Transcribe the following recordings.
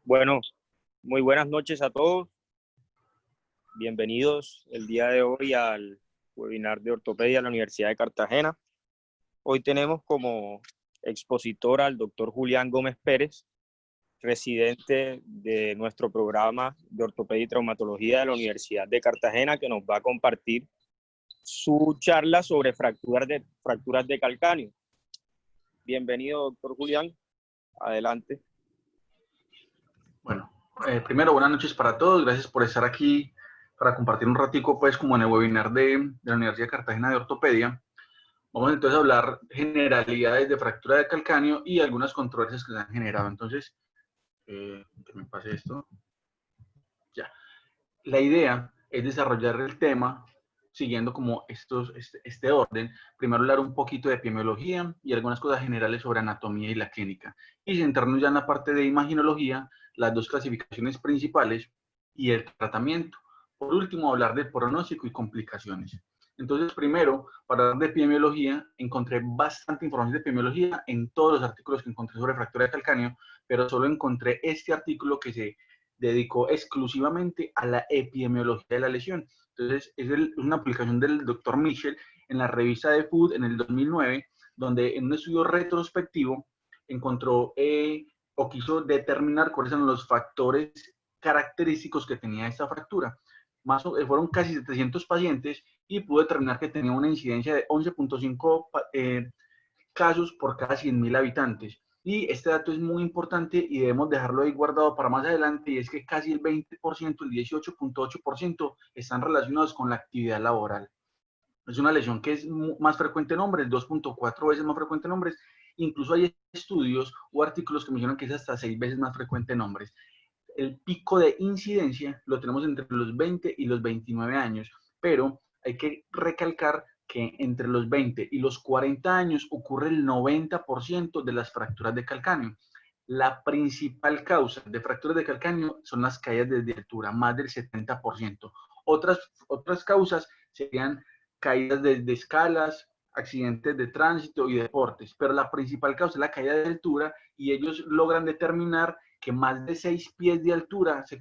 Bueno, muy buenas noches a todos. Bienvenidos el día de hoy al webinar de ortopedia de la Universidad de Cartagena. Hoy tenemos como expositor al doctor Julián Gómez Pérez, residente de nuestro programa de ortopedia y traumatología de la Universidad de Cartagena, que nos va a compartir su charla sobre fracturas de calcáneo. Bienvenido, doctor Julián. Adelante. Bueno, primero, buenas noches para todos. Gracias por estar aquí para compartir un ratico, pues, como en el webinar de la Universidad de Cartagena de Ortopedia. Vamos entonces a hablar generalidades de fractura de calcáneo y algunas controversias que se han generado. Entonces, que me pase esto. Ya. La idea es desarrollar el tema siguiendo como este orden. Primero hablar un poquito de epidemiología y algunas cosas generales sobre anatomía y la clínica. Y centrarnos ya en la parte de imaginología, las dos clasificaciones principales y el tratamiento. Por último, hablar de pronóstico y complicaciones. Entonces, primero, para hablar de epidemiología, encontré bastante información de epidemiología en todos los artículos que encontré sobre fractura de calcáneo, pero solo encontré este artículo que se dedicó exclusivamente a la epidemiología de la lesión. Entonces, es una publicación del doctor Michel en la revista de Food en el 2009, donde en un estudio retrospectivo encontró o quiso determinar cuáles eran los factores característicos que tenía esta fractura. Fueron casi 700 pacientes y pudo determinar que tenía una incidencia de 11.5 casos por cada 100.000 habitantes. Y este dato es muy importante y debemos dejarlo ahí guardado para más adelante, y es que casi el 20%, el 18.8% están relacionados con la actividad laboral. Es una lesión que es más frecuente en hombres, 2.4 veces más frecuente en hombres. Incluso hay estudios o artículos que mencionan que es hasta 6 veces más frecuente en hombres. El pico de incidencia lo tenemos entre los 20 y los 29 años, pero hay que recalcar que entre los 20 y los 40 años ocurre el 90% de las fracturas de calcáneo. La principal causa de fracturas de calcáneo son las caídas desde altura, más del 70%. Otras causas serían caídas desde escalas, accidentes de tránsito y deportes, pero la principal causa es la caída de altura, y ellos logran determinar que más de 6 pies de altura se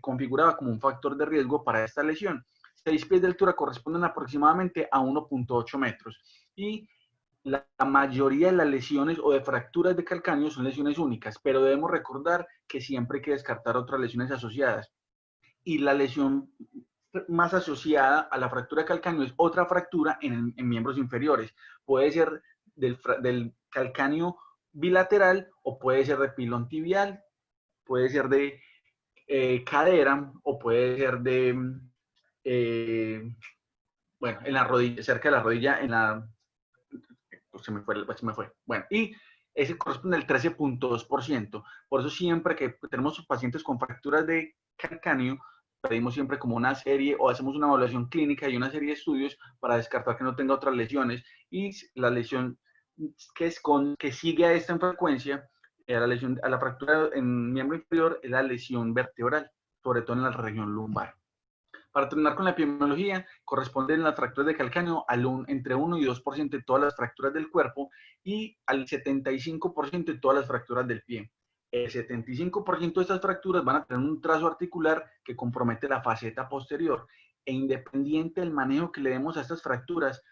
configuraba como un factor de riesgo para esta lesión. 6 pies de altura corresponden aproximadamente a 1.8 metros. Y la mayoría de las lesiones o de fracturas de calcáneo son lesiones únicas, pero debemos recordar que siempre hay que descartar otras lesiones asociadas. Y la lesión más asociada a la fractura de calcáneo es otra fractura en miembros inferiores. Puede ser del calcáneo bilateral, o puede ser de pilón tibial, puede ser de cadera, o puede ser de, bueno, en la rodilla, cerca de la rodilla, se me fue. Bueno, y ese corresponde al 13.2%. Por eso siempre que tenemos pacientes con fracturas de calcáneo, pedimos siempre como una serie, o hacemos una evaluación clínica y una serie de estudios para descartar que no tenga otras lesiones. Y la lesión que sigue a esta en frecuencia, a la fractura en miembro inferior, es la lesión vertebral, sobre todo en la región lumbar. Para terminar con la epidemiología, corresponden las fracturas de calcáneo entre 1 y 2% de todas las fracturas del cuerpo, y al 75% de todas las fracturas del pie. El 75% de estas fracturas van a tener un trazo articular que compromete la faceta posterior, e independiente del manejo que le demos a estas fracturas,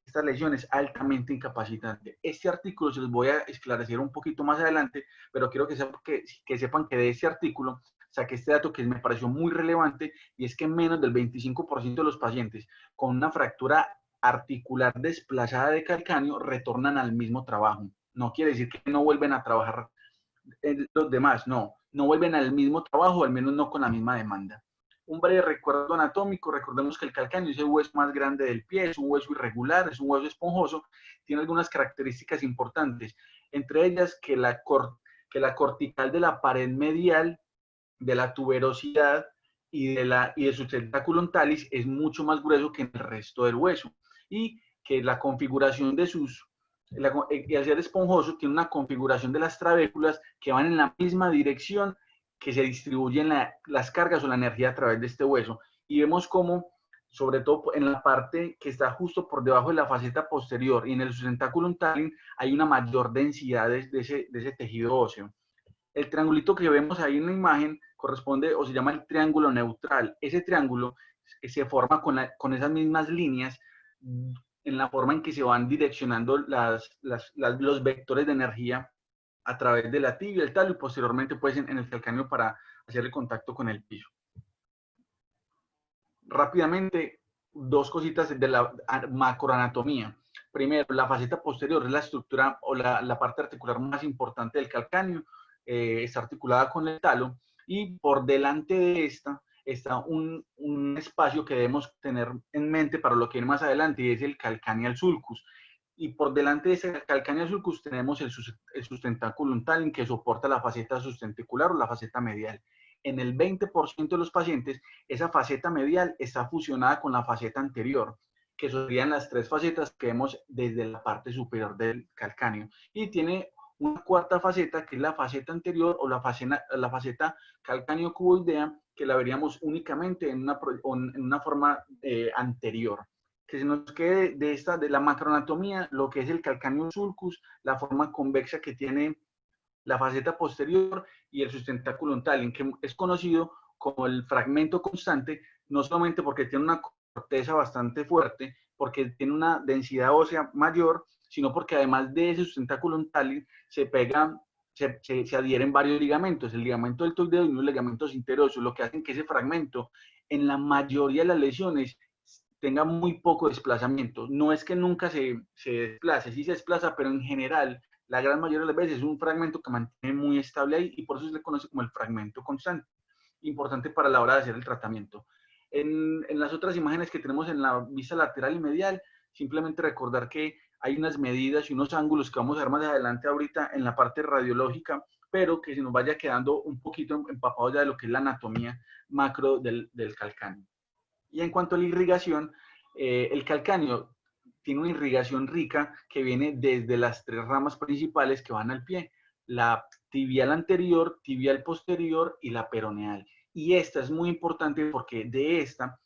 esta lesión es altamente incapacitante. Este artículo se los voy a esclarecer un poquito más adelante, pero quiero que sepan que de este artículo saqué este dato que me pareció muy relevante, y es que menos del 25% de los pacientes con una fractura articular desplazada de calcáneo retornan al mismo trabajo. No quiere decir que no vuelven a trabajar los demás, no vuelven al mismo trabajo, al menos no con la misma demanda. Un breve recuerdo anatómico: recordemos que el calcáneo es el hueso más grande del pie, es un hueso irregular, es un hueso esponjoso, tiene algunas características importantes, entre ellas que la cortical de la pared medial, de la tuberosidad y de su tentáculo talis es mucho más grueso que en el resto del hueso, y que la configuración de y al ser esponjoso, tiene una configuración de las trabéculas que van en la misma dirección que se distribuyen las cargas o la energía a través de este hueso. Y vemos cómo, sobre todo en la parte que está justo por debajo de la faceta posterior y en el sustentáculo talis, hay una mayor densidad de ese tejido óseo. El triangulito que vemos ahí en la imagen corresponde o se llama el triángulo neutral. Ese triángulo se forma con esas mismas líneas en la forma en que se van direccionando los vectores de energía a través de la tibia, el talo y posteriormente pues en el calcáneo para hacer el contacto con el piso. Rápidamente, dos cositas de la macroanatomía. Primero, la faceta posterior es la estructura o la parte articular más importante del calcáneo, está articulada con el talo y por delante de esta está un espacio que debemos tener en mente para lo que viene más adelante y es el calcaneal sulcus. Y por delante de ese calcaneal sulcus tenemos el sustentáculum talem que soporta la faceta sustenticular o la faceta medial. En el 20% de los pacientes, esa faceta medial está fusionada con la faceta anterior, que serían las tres facetas que vemos desde la parte superior del calcáneo. Y tiene una cuarta faceta, que es la faceta anterior o la faceta calcáneo-cuboidea, que la veríamos únicamente en una forma anterior. Que se nos quede de la macroanatomía lo que es el calcáneo sulcus, la forma convexa que tiene la faceta posterior y el sustentáculum talem, que es conocido como el fragmento constante, no solamente porque tiene una corteza bastante fuerte, porque tiene una densidad ósea mayor, sino porque además de ese sustentáculum talem se adhieren varios ligamentos, el ligamento deltoideo y unos ligamentos interosos, lo que hacen que ese fragmento en la mayoría de las lesiones tenga muy poco desplazamiento. No es que nunca se desplace, sí se desplaza, pero en general la gran mayoría de las veces es un fragmento que mantiene muy estable ahí y por eso se le conoce como el fragmento constante, importante para la hora de hacer el tratamiento. En las otras imágenes que tenemos en la vista lateral y medial, simplemente recordar que hay unas medidas y unos ángulos que vamos a ver más adelante ahorita en la parte radiológica, pero que se nos vaya quedando un poquito empapado ya de lo que es la anatomía macro del calcáneo. Y en cuanto a la irrigación, el calcáneo tiene una irrigación rica que viene desde las tres ramas principales que van al pie, la tibial anterior, tibial posterior y la peroneal. Y esta es muy importante porque de esta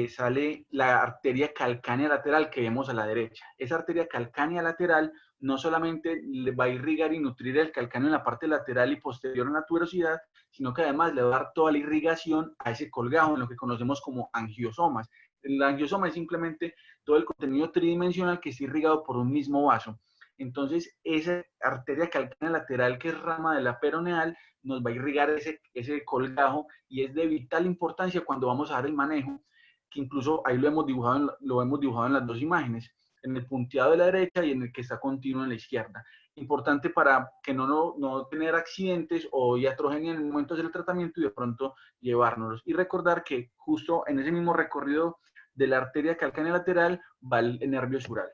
sale la arteria calcánea lateral que vemos a la derecha. Esa arteria calcánea lateral no solamente le va a irrigar y nutrir el calcáneo en la parte lateral y posterior en la tuberosidad, sino que además le va a dar toda la irrigación a ese colgajo en lo que conocemos como angiosomas. El angiosoma es simplemente todo el contenido tridimensional que está irrigado por un mismo vaso. Entonces, esa arteria calcánea lateral, que es rama de la peroneal, nos va a irrigar ese colgajo y es de vital importancia cuando vamos a dar el manejo, que incluso ahí lo hemos dibujado en las dos imágenes, en el punteado de la derecha y en el que está continuo en la izquierda. Importante para que no tener accidentes o iatrogenia en el momento del tratamiento y de pronto llevárnoslos. Y recordar que justo en ese mismo recorrido de la arteria calcánea lateral va el nervio sural.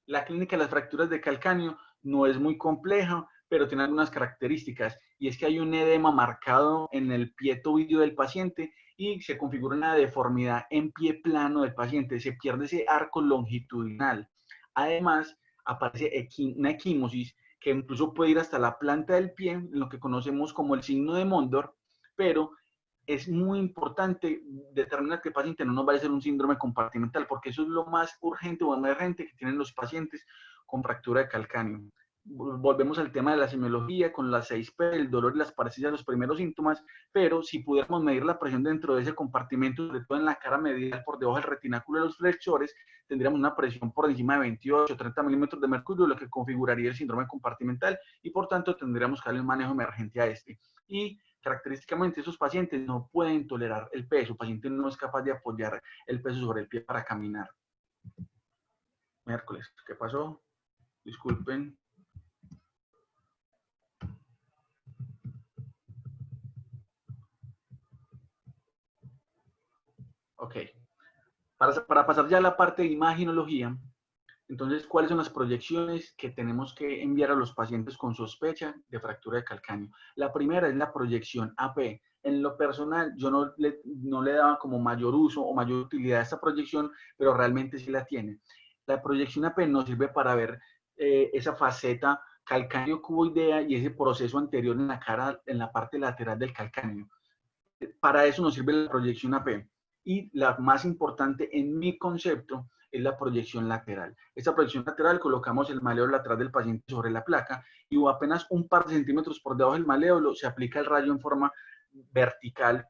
La clínica de las fracturas de calcáneo no es muy compleja, pero tiene algunas características, y es que hay un edema marcado en el pie tobillo del paciente y se configura una deformidad en pie plano del paciente, se pierde ese arco longitudinal. Además, aparece una equimosis que incluso puede ir hasta la planta del pie, en lo que conocemos como el signo de Mondor, pero es muy importante determinar que el paciente no nos vaya a hacer un síndrome compartimental, porque eso es lo más urgente o emergente que tienen los pacientes con fractura de calcáneo. Volvemos al tema de la semiología con las 6P, el dolor y las parálisis, los primeros síntomas, pero si pudiéramos medir la presión dentro de ese compartimento, sobre todo en la cara medial por debajo del retináculo de los flexores, tendríamos una presión por encima de 28 o 30 milímetros de mercurio, lo que configuraría el síndrome compartimental y por tanto tendríamos que darle un manejo emergente a este. Y característicamente esos pacientes no pueden tolerar el peso, el paciente no es capaz de apoyar el peso sobre el pie para caminar. Miércoles, ¿qué pasó? Disculpen. Ok. Para pasar ya a la parte de imaginología, entonces, ¿cuáles son las proyecciones que tenemos que enviar a los pacientes con sospecha de fractura de calcáneo? La primera es la proyección AP. En lo personal, yo no le daba como mayor uso o mayor utilidad a esta proyección, pero realmente sí la tiene. La proyección AP nos sirve para ver esa faceta calcáneo-cuboidea y ese proceso anterior en la cara, en la parte lateral del calcáneo. Para eso nos sirve la proyección AP. Y la más importante en mi concepto es la proyección lateral. Esta proyección lateral colocamos el maléolo lateral del paciente sobre la placa y apenas un par de centímetros por debajo del maléolo se aplica el rayo en forma vertical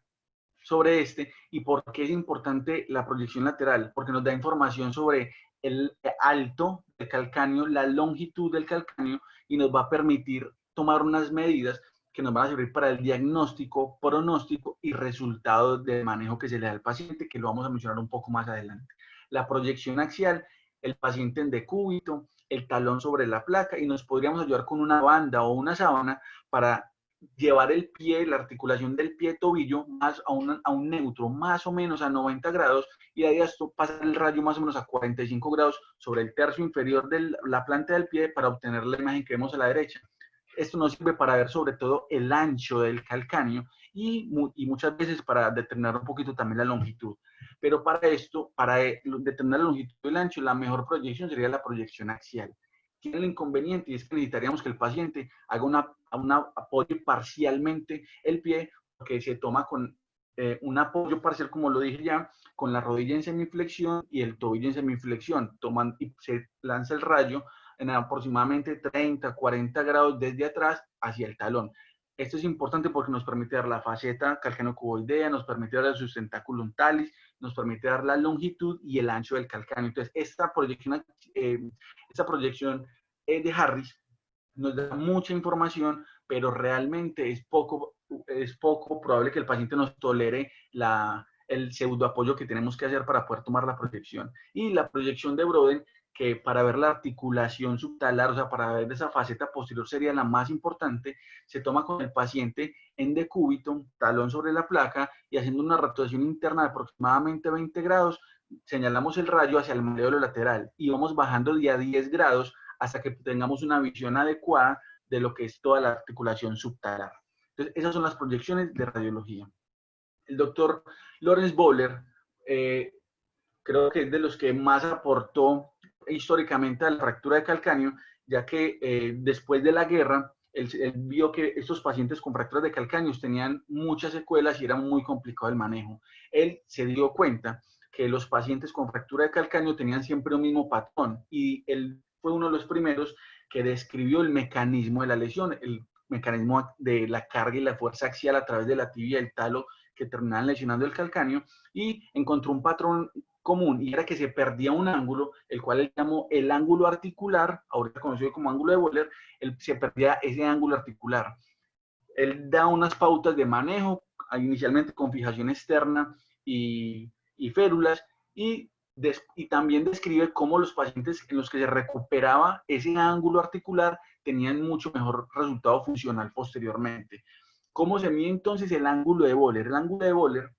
sobre este. ¿Y por qué es importante la proyección lateral? Porque nos da información sobre el alto del calcáneo, la longitud del calcáneo, y nos va a permitir tomar unas medidas que nos van a servir para el diagnóstico, pronóstico y resultados de manejo que se le da al paciente, que lo vamos a mencionar un poco más adelante. La proyección axial, el paciente en decúbito, el talón sobre la placa, y nos podríamos ayudar con una banda o una sábana para llevar el pie, la articulación del pie tobillo más a un neutro, más o menos a 90 grados, y ahí esto pasa el rayo más o menos a 45 grados sobre el tercio inferior de la planta del pie para obtener la imagen que vemos a la derecha. Esto nos sirve para ver sobre todo el ancho del calcáneo y muchas veces para determinar un poquito también la longitud. Pero para esto, para determinar la longitud y el ancho, la mejor proyección sería la proyección axial. Tiene el inconveniente y es que necesitaríamos que el paciente haga un apoyo parcialmente el pie, porque se toma con un apoyo parcial, como lo dije ya, con la rodilla en semiflexión y el tobillo en semiflexión. Toman y se lanza el rayo en aproximadamente 30, 40 grados desde atrás hacia el talón. Esto es importante porque nos permite dar la faceta calcáneo-cuboidea, nos permite dar el sustentáculum talis, nos permite dar la longitud y el ancho del calcáneo. Entonces, esta proyección de Harris nos da mucha información, pero realmente es poco probable que el paciente nos tolere el pseudoapoyo que tenemos que hacer para poder tomar la proyección. Y la proyección de Broden, que para ver la articulación subtalar, o sea, para ver esa faceta posterior sería la más importante, se toma con el paciente en decúbito, talón sobre la placa, y haciendo una rotación interna de aproximadamente 20 grados, señalamos el rayo hacia el maléolo lateral y vamos bajando de a 10 grados hasta que tengamos una visión adecuada de lo que es toda la articulación subtalar. Entonces, esas son las proyecciones de radiología. El doctor Lawrence Bowler, creo que es de los que más aportó históricamente a la fractura de calcáneo, ya que después de la guerra, él vio que estos pacientes con fracturas de calcáneo tenían muchas secuelas y era muy complicado el manejo. Él se dio cuenta que los pacientes con fractura de calcáneo tenían siempre un mismo patrón y él fue uno de los primeros que describió el mecanismo de la lesión, el mecanismo de la carga y la fuerza axial a través de la tibia y el talo que terminaban lesionando el calcáneo, y encontró un patrón común, y era que se perdía un ángulo, el cual él llamó el ángulo articular, ahorita conocido como ángulo de Bowler. Se perdía ese ángulo articular. Él da unas pautas de manejo, inicialmente con fijación externa y férulas, y también describe cómo los pacientes en los que se recuperaba ese ángulo articular tenían mucho mejor resultado funcional posteriormente. ¿Cómo se mide entonces el ángulo de Bowler? El ángulo de Bowler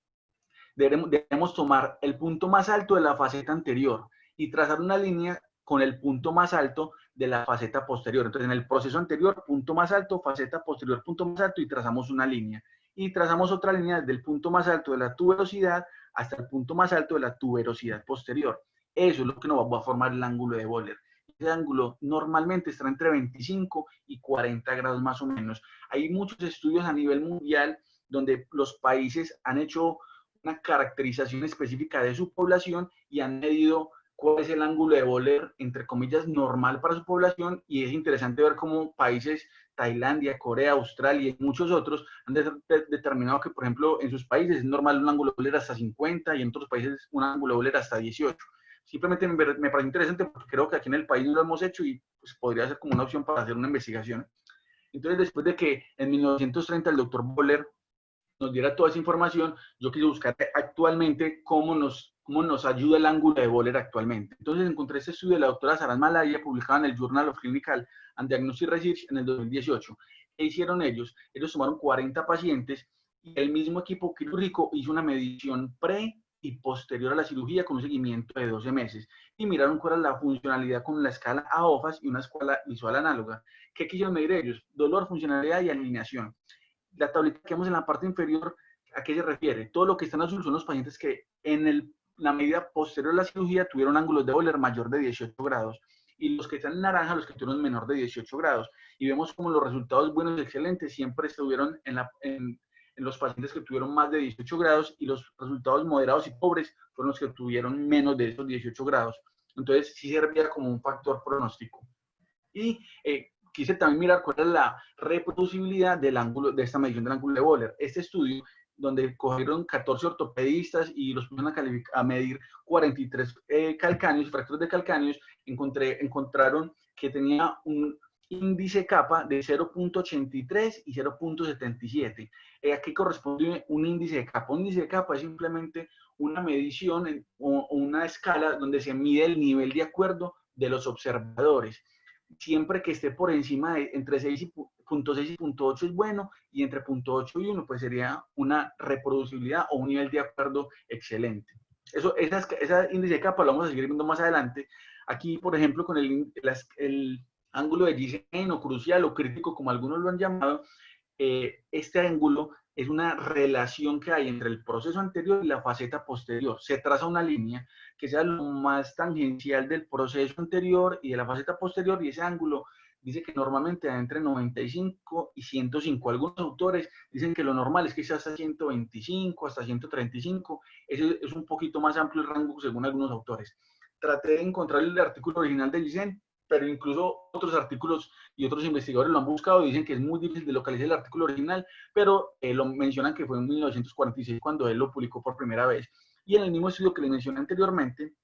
debemos tomar el punto más alto de la faceta anterior y trazar una línea con el punto más alto de la faceta posterior. Entonces, en el proceso anterior, punto más alto, faceta posterior, punto más alto, y trazamos una línea. Y trazamos otra línea desde el punto más alto de la tuberosidad hasta el punto más alto de la tuberosidad posterior. Eso es lo que nos va a formar el ángulo de Bowler. Ese ángulo normalmente está entre 25 y 40 grados más o menos. Hay muchos estudios a nivel mundial donde los países han hecho una caracterización específica de su población y han medido cuál es el ángulo de Bowler, entre comillas, normal para su población, y es interesante ver cómo países, Tailandia, Corea, Australia y muchos otros han determinado que, por ejemplo, en sus países es normal un ángulo de Bowler hasta 50 y en otros países un ángulo de Bowler hasta 18. Simplemente me parece interesante porque creo que aquí en el país no lo hemos hecho y pues, podría ser como una opción para hacer una investigación. Entonces, después de que en 1930 el doctor Bowler nos diera toda esa información, yo quise buscar actualmente cómo nos ayuda el ángulo de Bowler actualmente. Entonces encontré este estudio de la doctora Saras Malaya, publicado en el Journal of Clinical and Diagnostic Research en el 2018. ¿Qué hicieron ellos? Ellos tomaron 40 pacientes y el mismo equipo quirúrgico hizo una medición pre y posterior a la cirugía con un seguimiento de 12 meses y miraron cuál era la funcionalidad con la escala AOFAS y una escala visual análoga. ¿Qué quisieron medir ellos? Dolor, funcionalidad y alineación. La tablita que vemos en la parte inferior, ¿a qué se refiere? Todo lo que está en azul son los pacientes que en la medida posterior a la cirugía tuvieron ángulos de Bowler mayor de 18 grados. Y los que están en naranja, los que tuvieron menor de 18 grados. Y vemos como los resultados buenos y excelentes siempre estuvieron en los pacientes que tuvieron más de 18 grados, y los resultados moderados y pobres fueron los que tuvieron menos de esos 18 grados. Entonces sí servía como un factor pronóstico. Y quise también mirar cuál es la reproducibilidad del ángulo, de esta medición del ángulo de Wöhler. Este estudio, donde cogieron 14 ortopedistas y los pusieron a medir 43 calcáneos, fracturas de calcáneos, encontraron que tenía un índice kappa de 0.83 y 0.77. Aquí corresponde un índice de kappa. Un índice de kappa es simplemente una medición o una escala donde se mide el nivel de acuerdo de los observadores. Siempre que esté por encima de entre 6.6 y 0.8 es bueno, y entre 0.8 y 1 pues sería una reproducibilidad o un nivel de acuerdo excelente. Ese índice de kappa lo vamos a seguir viendo más adelante. Aquí, por ejemplo, con el ángulo de Giesen o crucial o crítico, como algunos lo han llamado, este ángulo es una relación que hay entre el proceso anterior y la faceta posterior. Se traza una línea que sea lo más tangencial del proceso anterior y de la faceta posterior, y ese ángulo dice que normalmente da entre 95 y 105. Algunos autores dicen que lo normal es que sea hasta 125, hasta 135. Ese es un poquito más amplio el rango según algunos autores. Traté de encontrar el artículo original de Giesen, pero incluso otros artículos y otros investigadores lo han buscado y dicen que es muy difícil de localizar el artículo original, pero lo mencionan que fue en 1946 cuando él lo publicó por primera vez. Y en el mismo estudio que les mencioné anteriormente,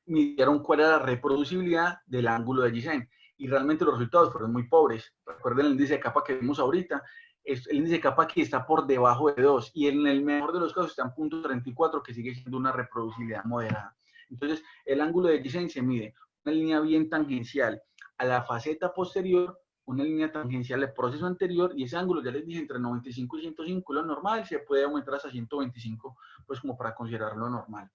midieron cuál era la reproducibilidad del ángulo de Giesen, y realmente los resultados fueron muy pobres. Recuerden el índice de kappa que vimos ahorita, el índice de kappa aquí está por debajo de 2, y en el mejor de los casos está en 0.34, que sigue siendo una reproducibilidad moderada. Entonces, el ángulo de Giesen se mide una línea bien tangencial a la faceta posterior, una línea tangencial al proceso anterior, y ese ángulo, ya les dije, entre 95 y 105, lo normal, se puede aumentar hasta 125, pues como para considerarlo normal.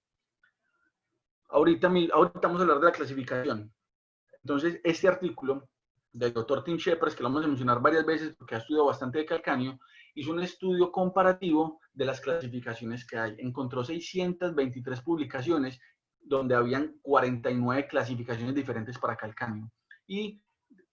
Ahorita vamos a hablar de la clasificación. Entonces, este artículo del doctor Tim Shepard, que lo vamos a mencionar varias veces porque ha estudiado bastante de calcáneo, hizo un estudio comparativo de las clasificaciones que hay. Encontró 623 publicaciones donde habían 49 clasificaciones diferentes para calcáneo, y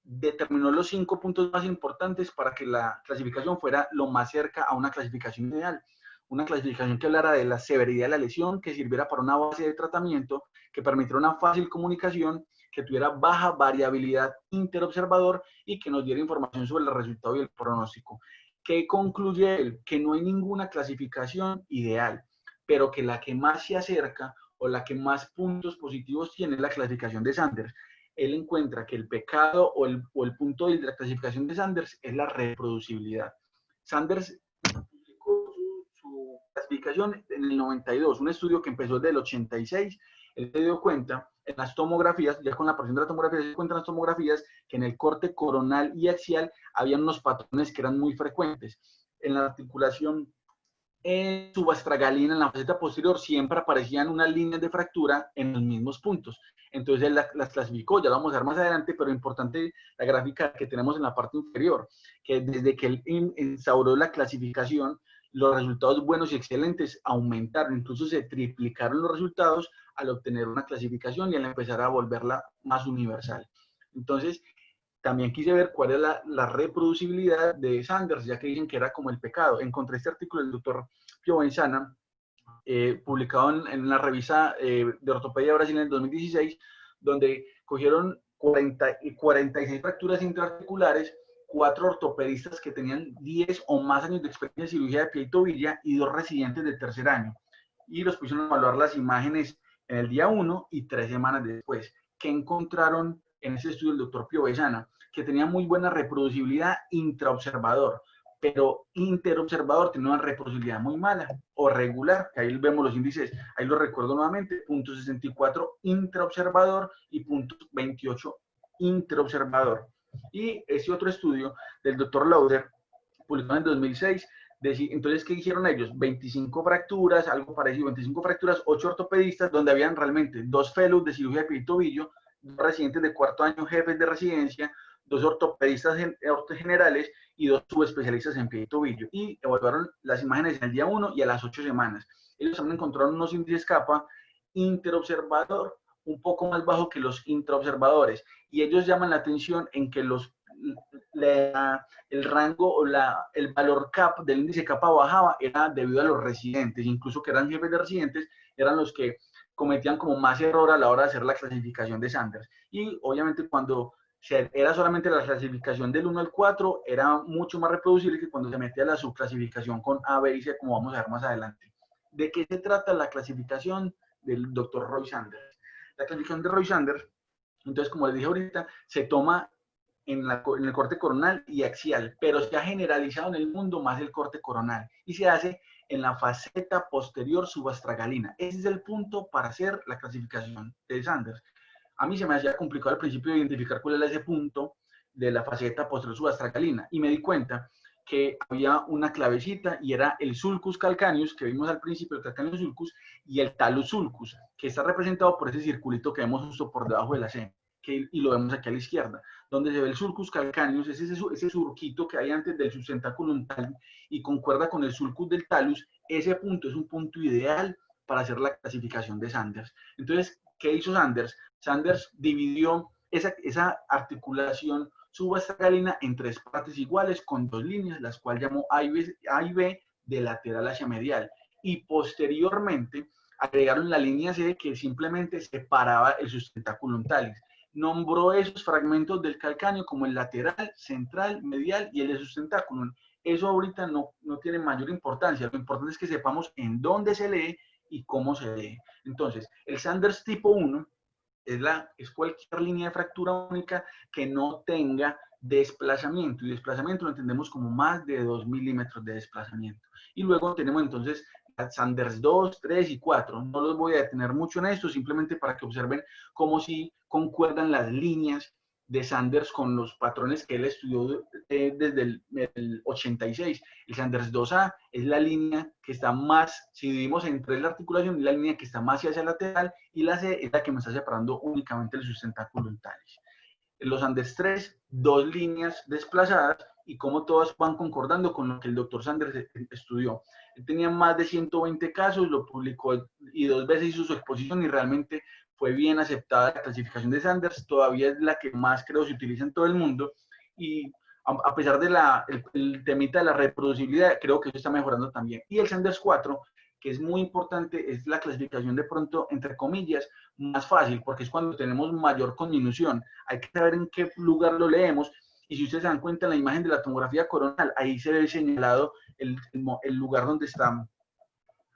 determinó los 5 puntos más importantes para que la clasificación fuera lo más cerca a una clasificación ideal. Una clasificación que hablara de la severidad de la lesión, que sirviera para una base de tratamiento, que permitiera una fácil comunicación, que tuviera baja variabilidad interobservador y que nos diera información sobre el resultado y el pronóstico. ¿Qué concluye él? Que no hay ninguna clasificación ideal, pero que la que más se acerca o la que más puntos positivos tiene es la clasificación de Sanders. Él encuentra que el pecado o el punto de la clasificación de Sanders es la reproducibilidad. Sanders publicó su clasificación en el 92, un estudio que empezó desde el 86. Él se dio cuenta en las tomografías, ya con la aparición de la tomografía, se dio cuenta en las tomografías que en el corte coronal y axial había unos patrones que eran muy frecuentes. En la articulación subastragalina, en la faceta posterior, siempre aparecían unas líneas de fractura en los mismos puntos. Entonces él las clasificó, ya lo vamos a ver más adelante, pero importante la gráfica que tenemos en la parte inferior, que desde que él instauró la clasificación, los resultados buenos y excelentes aumentaron, incluso se triplicaron los resultados al obtener una clasificación y al empezar a volverla más universal. Entonces, también quise ver cuál es la reproducibilidad de Sanders, ya que dicen que era como el pecado. Encontré este artículo del doctor Piovensana, publicado en la revista de Ortopedia Brasil en el 2016, donde cogieron 46 fracturas intraarticulares, 4 ortopedistas que tenían 10 o más años de experiencia en cirugía de pie y tobilla y 2 residentes del tercer año. Y los pusieron a evaluar las imágenes en el día 1 y 3 semanas después. ¿Qué encontraron en ese estudio del doctor Piovensana? Que tenía muy buena reproducibilidad intraobservador, pero interobservador tenía una reproducibilidad muy mala o regular, que ahí vemos los índices, ahí lo recuerdo nuevamente, 0.64 intraobservador y 0.28 interobservador. Y ese otro estudio del doctor Lauder, publicado en 2006, entonces, ¿qué hicieron ellos? 25 fracturas, algo parecido, 25 fracturas, 8 ortopedistas, donde habían realmente 2 fellows de cirugía de pie y tobillo, 2 residentes de cuarto año, jefes de residencia, 2 ortopedistas generales y 2 subespecialistas en pie y tobillo. Y evaluaron las imágenes en el día 1 y a las 8 semanas. Ellos también encontraron unos índices kappa interobservador un poco más bajo que los intraobservadores. Y ellos llaman la atención en que el rango o el valor kappa del índice kappa bajaba era debido a los residentes, incluso que eran jefes de residentes, eran los que cometían como más error a la hora de hacer la clasificación de Sanders. Y obviamente cuando era solamente la clasificación del 1 al 4, era mucho más reproducible que cuando se metía la subclasificación con A, B y C, como vamos a ver más adelante. ¿De qué se trata la clasificación del doctor Roy Sanders? La clasificación de Roy Sanders, entonces, como les dije ahorita, se toma en el corte coronal y axial, pero se ha generalizado en el mundo más el corte coronal y se hace en la faceta posterior subastragalina. Ese es el punto para hacer la clasificación de Sanders. A mí se me hacía complicado al principio identificar cuál era ese punto de la faceta posterior subastragalina y me di cuenta que había una clavecita y era el sulcus calcaneus, que vimos al principio, el calcaneus sulcus, y el talus sulcus, que está representado por ese circulito que vemos justo por debajo de la C, y lo vemos aquí a la izquierda, donde se ve el sulcus calcaneus, es ese surquito que hay antes del substentaculum talus y concuerda con el sulcus del talus. Ese punto es un punto ideal para hacer la clasificación de Sanders. Entonces, ¿qué hizo Sanders? Sanders dividió esa articulación subastragalina en 3 partes iguales con 2 líneas, las cuales llamó A y B de lateral hacia medial. Y posteriormente agregaron la línea C que simplemente separaba el sustentaculum talis. Nombró esos fragmentos del calcáneo como el lateral, central, medial y el de sustentaculum. Eso ahorita no tiene mayor importancia. Lo importante es que sepamos en dónde se lee y cómo se lee. Entonces, el Sanders tipo 1 es cualquier línea de fractura única que no tenga desplazamiento, y desplazamiento lo entendemos como más de 2 milímetros de desplazamiento. Y luego tenemos entonces Sanders 2, 3 y 4. No los voy a detener mucho en esto, simplemente para que observen cómo si concuerdan las líneas de Sanders con los patrones que él estudió desde el 86. El Sanders 2A es la línea que está más, si dividimos en 3 la articulación, es la línea que está más hacia el lateral, y la C es la que me está separando únicamente el sustentaculum talis. Los Sanders 3, 2 líneas desplazadas, y cómo todas van concordando con lo que el doctor Sanders estudió. Él tenía más de 120 casos, lo publicó y 2 veces hizo su exposición y realmente fue bien aceptada la clasificación de Sanders. Todavía es la que más creo se utiliza en todo el mundo, y a pesar de el temita de la reproducibilidad, creo que eso está mejorando también. Y el Sanders 4, que es muy importante, es la clasificación de pronto, entre comillas, más fácil, porque es cuando tenemos mayor conminución. Hay que saber en qué lugar lo leemos, y si ustedes se dan cuenta en la imagen de la tomografía coronal, ahí se ve señalado el lugar donde está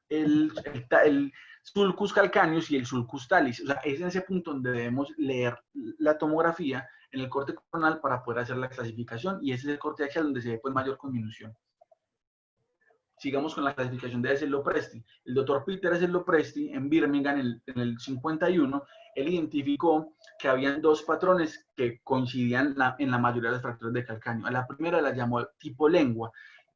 el sulcus calcaneus y el sulcus talis. O sea, es en ese punto donde debemos leer la tomografía en el corte coronal para poder hacer la clasificación, y ese es el corte axial donde se ve pues mayor conminución. Sigamos con la clasificación de Essel-Lopresti. El doctor Peter Essel-Lopresti en Birmingham en el 51, él identificó que habían 2 patrones que coincidían en la mayoría de las fracturas de calcáneo. A la primera la llamó tipo lengua.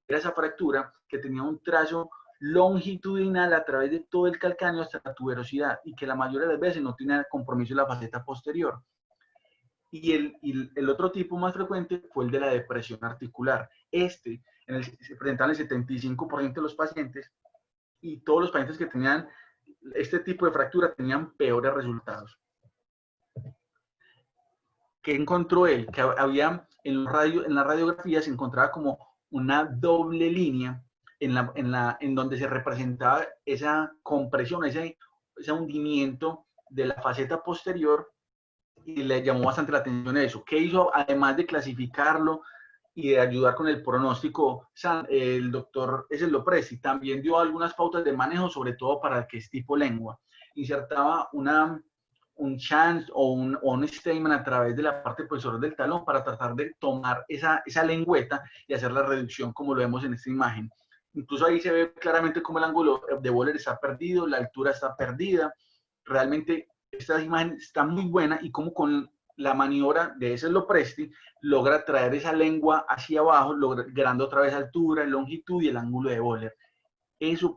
Era esa fractura que tenía un trazo longitudinal a través de todo el calcáneo hasta la tuberosidad, y que la mayoría de las veces no tenía compromiso en la faceta posterior. Y el otro tipo más frecuente fue el de la depresión articular. Se presentaba en el 75% de los pacientes, y todos los pacientes que tenían este tipo de fractura tenían peores resultados. ¿Qué encontró él? Que había en la radiografía se encontraba como una doble línea en donde se representaba esa compresión, ese hundimiento de la faceta posterior, y le llamó bastante la atención eso. ¿Qué hizo? Además de clasificarlo y de ayudar con el pronóstico, el doctor Essel-Lopresti también dio algunas pautas de manejo, sobre todo para el que es tipo lengua. Insertaba un shunt o un stamen a través de la parte posterior del talón para tratar de tomar esa lengüeta y hacer la reducción, como lo vemos en esta imagen. Incluso ahí se ve claramente cómo el ángulo de Wöhler está perdido, la altura está perdida. Realmente esta imagen está muy buena, y como con la maniobra de Essel-Lopresti logra traer esa lengua hacia abajo, logrando otra vez altura, longitud y el ángulo de Wöhler.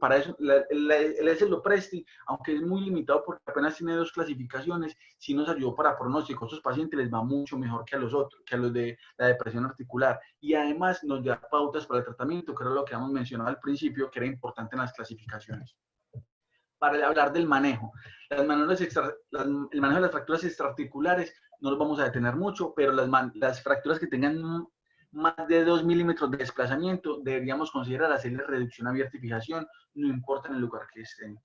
Para eso, el Essel-Lopresti, aunque es muy limitado porque apenas tiene 2 clasificaciones, sí nos ayudó para pronóstico. A estos pacientes les va mucho mejor que a los otros, que a los de la depresión articular. Y además nos da pautas para el tratamiento, que era lo que habíamos mencionado al principio, que era importante en las clasificaciones. Para hablar del manejo, el manejo de las fracturas extraarticulares no nos vamos a detener mucho, pero las fracturas que tengan más de 2 milímetros de desplazamiento deberíamos considerar hacerle reducción abierta y fijación, no importa en el lugar que estén.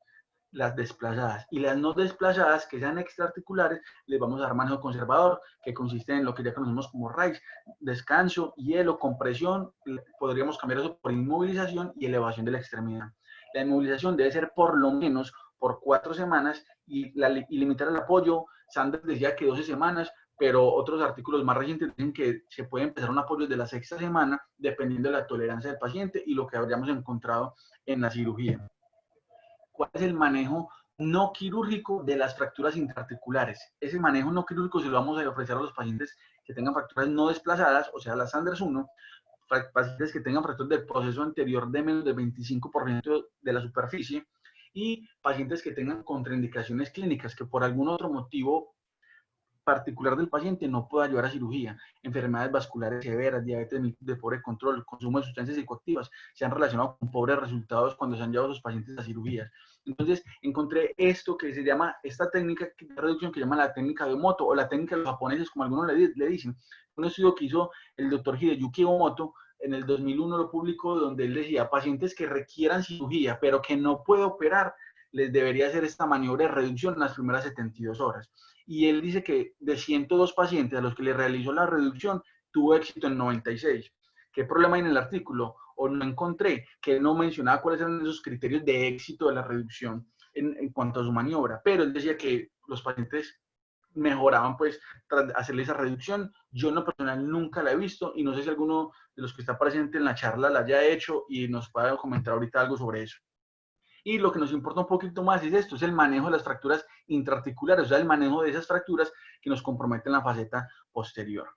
las desplazadas. Y las no desplazadas, que sean extraarticulares, les vamos a dar manejo conservador, que consiste en lo que ya conocemos como RAIS, descanso, hielo, compresión, podríamos cambiar eso por inmovilización y elevación de la extremidad. La inmovilización debe ser por lo menos por 4 semanas y limitar el apoyo. Sanders decía que 12 semanas, pero otros artículos más recientes dicen que se puede empezar un apoyo de la 6ª semana, dependiendo de la tolerancia del paciente y lo que habríamos encontrado en la cirugía. ¿Cuál es el manejo no quirúrgico de las fracturas intraarticulares? Ese manejo no quirúrgico se lo vamos a ofrecer a los pacientes que tengan fracturas no desplazadas, o sea, las Sanders 1, pacientes que tengan fracturas del proceso anterior de menos del 25% de la superficie, y pacientes que tengan contraindicaciones clínicas, que por algún otro motivo particular del paciente no pueda llevar a cirugía. Enfermedades vasculares severas, diabetes de pobre control, consumo de sustancias psicoactivas, se han relacionado con pobres resultados cuando se han llevado a los pacientes a cirugías. Entonces, encontré esto que se llama, esta técnica de reducción que se llama la técnica de Emoto, o la técnica de los japoneses, como algunos le dicen. Un estudio que hizo el doctor Hideyuki Emoto, en el 2001 lo publicó, donde él decía, pacientes que requieran cirugía, pero que no puede operar, les debería hacer esta maniobra de reducción en las primeras 72 horas. Y él dice que de 102 pacientes a los que le realizó la reducción, tuvo éxito en 96. ¿Qué problema hay en el artículo? O no encontré, que él no mencionaba cuáles eran esos criterios de éxito de la reducción en cuanto a su maniobra, pero él decía que los pacientes mejoraban pues tras hacerle esa reducción. Yo en lo personal nunca la he visto y no sé si alguno de los que está presente en la charla la haya hecho y nos pueda comentar ahorita algo sobre eso. Y lo que nos importa un poquito más es esto, es el manejo de las fracturas intraarticulares, o sea, el manejo de esas fracturas que nos comprometen la faceta posterior.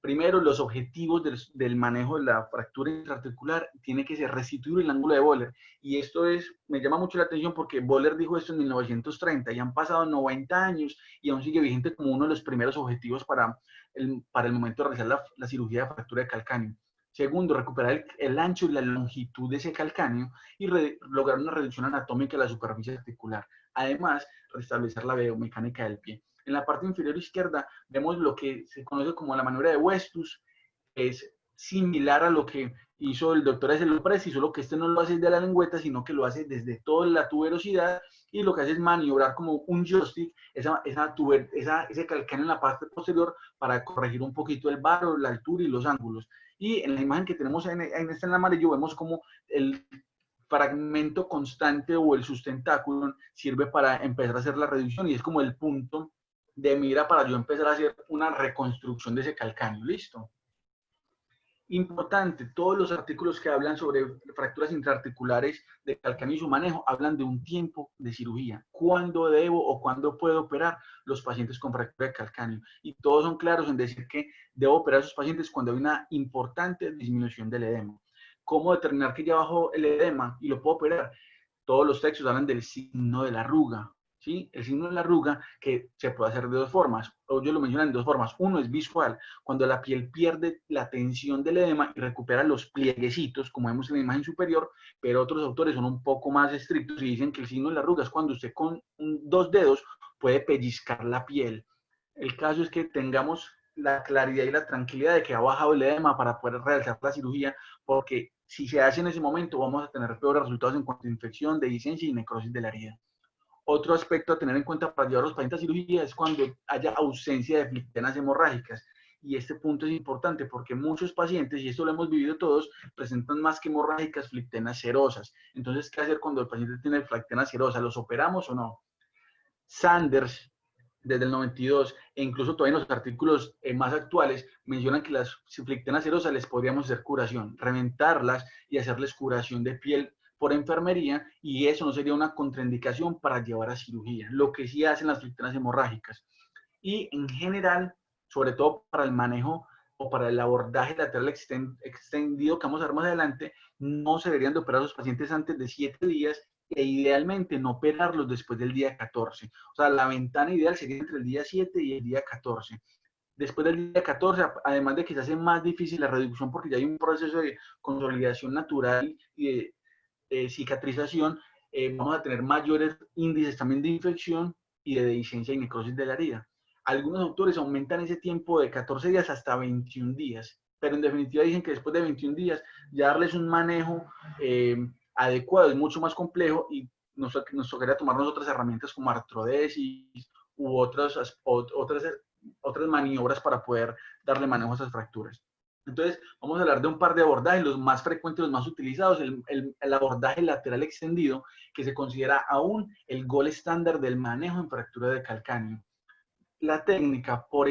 Primero, los objetivos del manejo de la fractura intraarticular tiene que ser restituir el ángulo de Böhler. Y esto me llama mucho la atención porque Böhler dijo esto en 1930 y han pasado 90 años y aún sigue vigente como uno de los primeros objetivos para el momento de realizar la cirugía de fractura de calcáneo. Segundo, recuperar el ancho y la longitud de ese calcáneo y lograr una reducción anatómica de la superficie articular. Además, restablecer la biomecánica del pie. En la parte inferior izquierda vemos lo que se conoce como la maniobra de Westus. Es similar a lo que hizo el doctor Acelopres, solo que este no lo hace de la lengüeta, sino que lo hace desde toda la tuberosidad y lo que hace es maniobrar como un joystick ese calcáneo en la parte posterior para corregir un poquito el varo, la altura y los ángulos. Y en la imagen que tenemos en el amarillo vemos como el fragmento constante o el sustentáculo sirve para empezar a hacer la reducción y es como el punto de mira para yo empezar a hacer una reconstrucción de ese calcáneo. ¿Listo? Importante, todos los artículos que hablan sobre fracturas intraarticulares de calcáneo y su manejo hablan de un tiempo de cirugía. ¿Cuándo debo o cuándo puedo operar los pacientes con fractura de calcáneo? Y todos son claros en decir que debo operar a esos pacientes cuando hay una importante disminución del edema. ¿Cómo determinar que ya bajó el edema y lo puedo operar? Todos los textos hablan del signo de la arruga. ¿Sí? El signo de la arruga que se puede hacer de dos formas, o yo lo menciono en dos formas. Uno es visual, cuando la piel pierde la tensión del edema y recupera los plieguecitos, como vemos en la imagen superior, pero otros autores son un poco más estrictos y dicen que el signo de la arruga es cuando usted con 2 dedos puede pellizcar la piel. El caso es que tengamos la claridad y la tranquilidad de que ha bajado el edema para poder realizar la cirugía, porque si se hace en ese momento vamos a tener peores resultados en cuanto a infección, dehiscencia y necrosis de la herida. Otro aspecto a tener en cuenta para llevar a los pacientes a cirugía es cuando haya ausencia de flictenas hemorrágicas. Y este punto es importante porque muchos pacientes, y esto lo hemos vivido todos, presentan más que hemorrágicas flictenas serosas. Entonces, ¿qué hacer cuando el paciente tiene flictenas serosas? ¿Los operamos o no? Sanders, desde el 92, e incluso todavía en los artículos más actuales, mencionan que las flictenas serosas les podríamos hacer curación, reventarlas y hacerles curación de piel por enfermería, y eso no sería una contraindicación para llevar a cirugía, lo que sí hacen las flictenas hemorrágicas. Y en general, sobre todo para el manejo o para el abordaje lateral extendido que vamos a ver más adelante, no se deberían de operar a los pacientes antes de 7 días e idealmente no operarlos después del día 14. O sea, la ventana ideal sería entre el día 7 y el día 14. Después del día 14, además de que se hace más difícil la reducción porque ya hay un proceso de consolidación natural y de cicatrización, vamos a tener mayores índices también de infección y de dehiscencia y necrosis de la herida. Algunos autores aumentan ese tiempo de 14 días hasta 21 días, pero en definitiva dicen que después de 21 días ya darles un manejo adecuado es mucho más complejo y nos tocaría tomarnos otras herramientas como artrodesis u otras maniobras para poder darle manejo a esas fracturas. Entonces, vamos a hablar de un par de abordajes, los más frecuentes, los más utilizados, el abordaje lateral extendido, que se considera aún el gol estándar del manejo en fractura de calcáneo. La técnica, por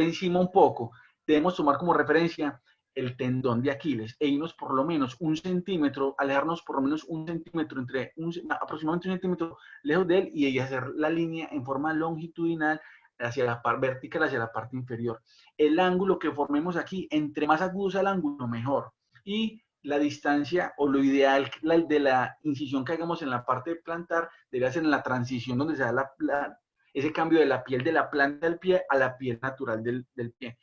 encima un poco, debemos tomar como referencia el tendón de Aquiles e irnos por lo menos 1 centímetro, alejarnos por lo menos 1 centímetro, aproximadamente 1 centímetro lejos de él y hacer la línea en forma longitudinal hacia la parte vertical, hacia la parte inferior. El ángulo que formemos aquí, entre más agudo sea el ángulo, mejor. Y la distancia o lo ideal de la incisión que hagamos en la parte plantar debería ser en la transición donde se da ese cambio de la piel de la planta del pie a la piel natural del pie.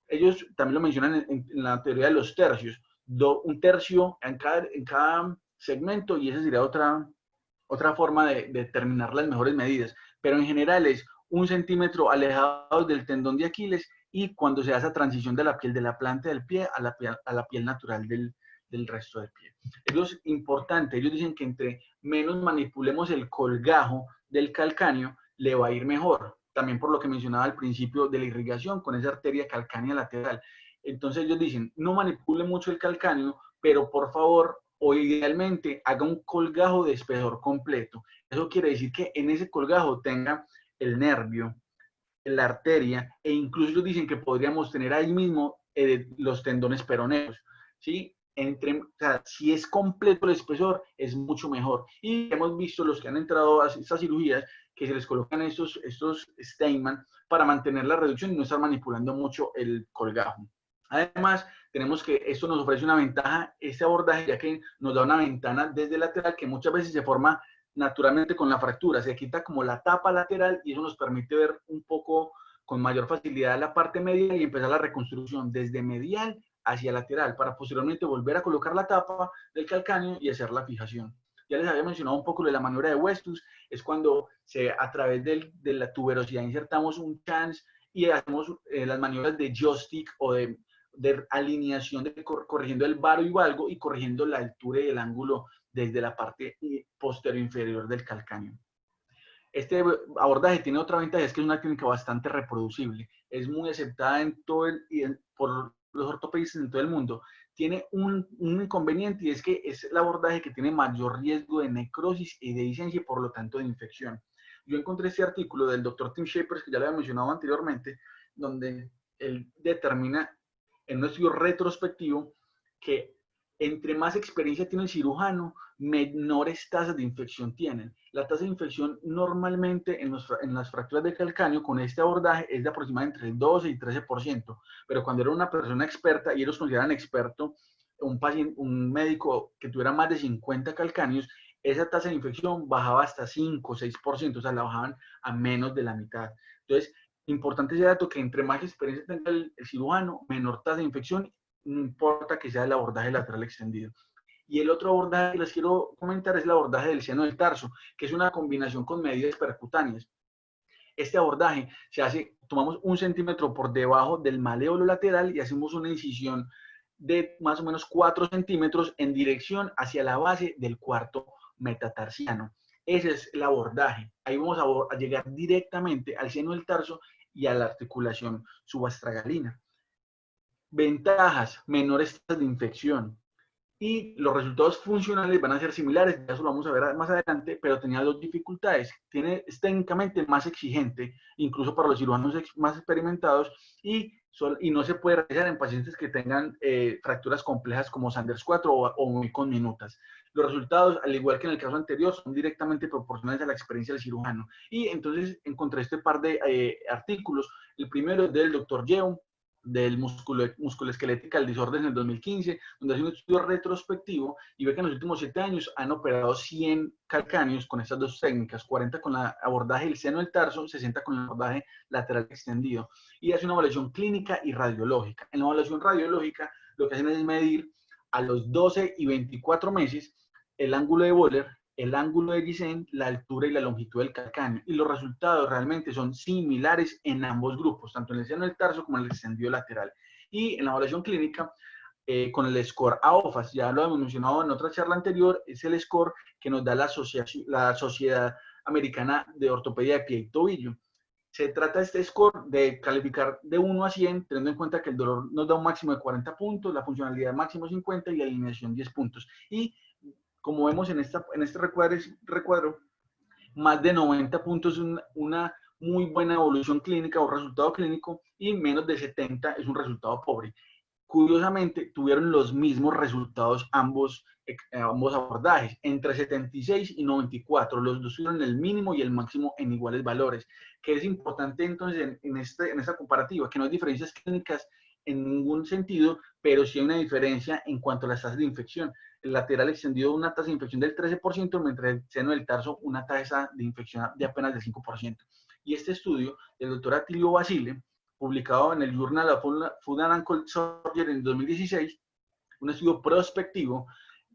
Ellos también lo mencionan en la teoría de los tercios, un tercio en cada segmento, y esa sería otra forma de determinar las mejores medidas. Pero en general es 1 centímetro alejado del tendón de Aquiles y cuando se da esa transición de la piel de la planta del pie a la piel natural del resto del pie. Eso es importante. Ellos dicen que entre menos manipulemos el colgajo del calcáneo, le va a ir mejor. También por lo que mencionaba al principio de la irrigación con esa arteria calcánea lateral. Entonces ellos dicen, no manipule mucho el calcáneo, pero por favor, o idealmente, haga un colgajo de espesor completo. Eso quiere decir que en ese colgajo tenga el nervio, la arteria, e incluso ellos dicen que podríamos tener ahí mismo los tendones peroneos, ¿sí? O sea, si es completo el espesor, es mucho mejor. Y hemos visto los que han entrado a estas cirugías que se les colocan estos Steinman para mantener la reducción y no estar manipulando mucho el colgajo. Además, tenemos que esto nos ofrece una ventaja, este abordaje, ya que nos da una ventana desde lateral que muchas veces se forma naturalmente con la fractura. Se quita como la tapa lateral y eso nos permite ver un poco con mayor facilidad la parte medial y empezar la reconstrucción desde medial hacia lateral para posteriormente volver a colocar la tapa del calcáneo y hacer la fijación. Ya les había mencionado un poco de la maniobra de Westus, es cuando a través de la tuberosidad insertamos un chance y hacemos las maniobras de joystick o de alineación, corrigiendo el varo y valgo y corrigiendo la altura y el ángulo desde la parte posterior inferior del calcáneo. Este abordaje tiene otra ventaja, es que es una técnica bastante reproducible, es muy aceptada por los ortopedistas en todo el mundo. Tiene un inconveniente y es que es el abordaje que tiene mayor riesgo de necrosis y de discencia y por lo tanto de infección. Yo encontré este artículo del doctor Tim Shapers, que ya lo había mencionado anteriormente, donde él determina en un estudio retrospectivo que entre más experiencia tiene el cirujano, menores tasas de infección tienen. La tasa de infección normalmente en las fracturas de calcáneo con este abordaje es de aproximadamente entre el 12 y 13%, pero cuando era una persona experta, y ellos consideran experto un médico que tuviera más de 50 calcáneos, esa tasa de infección bajaba hasta 5 o 6%, o sea, la bajaban a menos de la mitad. Entonces, importante ese dato que entre más experiencia tenga el cirujano, menor tasa de infección, no importa que sea el abordaje lateral extendido. Y el otro abordaje que les quiero comentar es el abordaje del seno del tarso, que es una combinación con medidas percutáneas. Este abordaje se hace, tomamos 1 centímetro por debajo del maléolo lateral y hacemos una incisión de más o menos 4 centímetros en dirección hacia la base del cuarto metatarsiano. Ese es el abordaje. Ahí vamos a llegar directamente al seno del tarso y a la articulación subastragalina. Ventajas, menores tasas de infección. Y los resultados funcionales van a ser similares, ya eso lo vamos a ver más adelante, pero tenía 2 dificultades. Es técnicamente más exigente, incluso para los cirujanos más experimentados, y no se puede realizar en pacientes que tengan fracturas complejas como Sanders 4 o muy con minutas. Los resultados, al igual que en el caso anterior, son directamente proporcionales a la experiencia del cirujano. Y entonces encontré este par de artículos. El primero es del Dr. Yeom, del Musculoskeletal Disorders en el 2015, donde hace un estudio retrospectivo y ve que en los últimos 7 años han operado 100 calcáneos con estas 2 técnicas, 40 con el abordaje del seno del tarso, 60 con el abordaje lateral extendido, y hace una evaluación clínica y radiológica. En la evaluación radiológica lo que hacen es medir a los 12 y 24 meses el ángulo de Wöhler, el ángulo de Guissen, la altura y la longitud del calcáneo. Y los resultados realmente son similares en ambos grupos, tanto en el seno del tarso como en el extendido lateral. Y en la evaluación clínica con el score AOFAS. Ya lo hemos mencionado en otra charla anterior, es el score que nos da la Sociedad Americana de Ortopedia de Pie y Tobillo. Se trata este score de calificar de 1 a 100, teniendo en cuenta que el dolor nos da un máximo de 40 puntos, la funcionalidad máximo 50 y la alineación 10 puntos. Y como vemos en este recuadro, más de 90 puntos es una muy buena evolución clínica o resultado clínico, y menos de 70 es un resultado pobre. Curiosamente, tuvieron los mismos resultados ambos abordajes, entre 76 y 94. Los dos tuvieron el mínimo y el máximo en iguales valores. Que es importante entonces en esta comparativa, que no hay diferencias clínicas en ningún sentido, pero sí hay una diferencia en cuanto a las tasas de infección. El lateral extendido una tasa de infección del 13%, mientras el seno del tarso una tasa de infección de apenas del 5%. Y este estudio del doctor Atilio Basile, publicado en el Journal of Foot and Ankle Surgery en 2016, un estudio prospectivo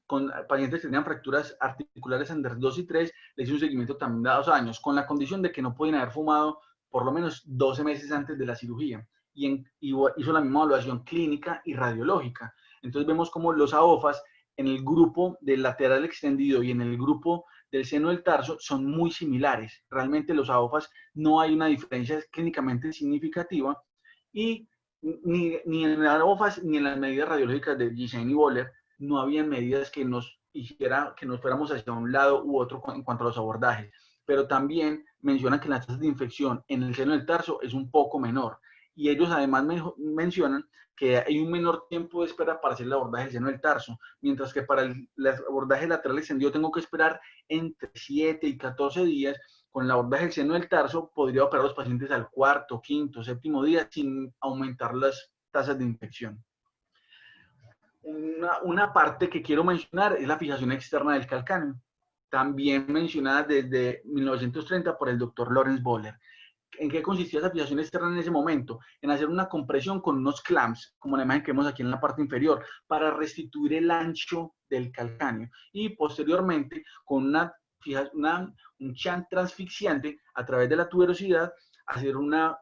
con pacientes que tenían fracturas articulares Anders 2 y 3, le hizo un seguimiento también de 2 años, con la condición de que no podían haber fumado por lo menos 12 meses antes de la cirugía. Y hizo la misma evaluación clínica y radiológica. Entonces vemos como los AOFAS en el grupo del lateral extendido y en el grupo del seno del tarso son muy similares. Realmente los AOFAS no hay una diferencia clínicamente significativa, y ni en las AOFAS ni en las medidas radiológicas de Gissane y Boller no había medidas que nos hiciera que nos fuéramos hacia un lado u otro en cuanto a los abordajes. Pero también mencionan que la tasa de infección en el seno del tarso es un poco menor. Y ellos además mencionan que hay un menor tiempo de espera para hacer el abordaje del seno del tarso, mientras que para el abordaje lateral extendido tengo que esperar entre 7 y 14 días. Con el abordaje del seno del tarso podría operar a los pacientes al cuarto, quinto, séptimo día sin aumentar las tasas de infección. Una parte que quiero mencionar es la fijación externa del calcáneo, también mencionada desde 1930 por el doctor Lawrence Boller. ¿En qué consistía esa fijación externa en ese momento? En hacer una compresión con unos clamps, como la imagen que vemos aquí en la parte inferior, para restituir el ancho del calcáneo, y posteriormente con un shunt transfixiante a través de la tuberosidad, hacer una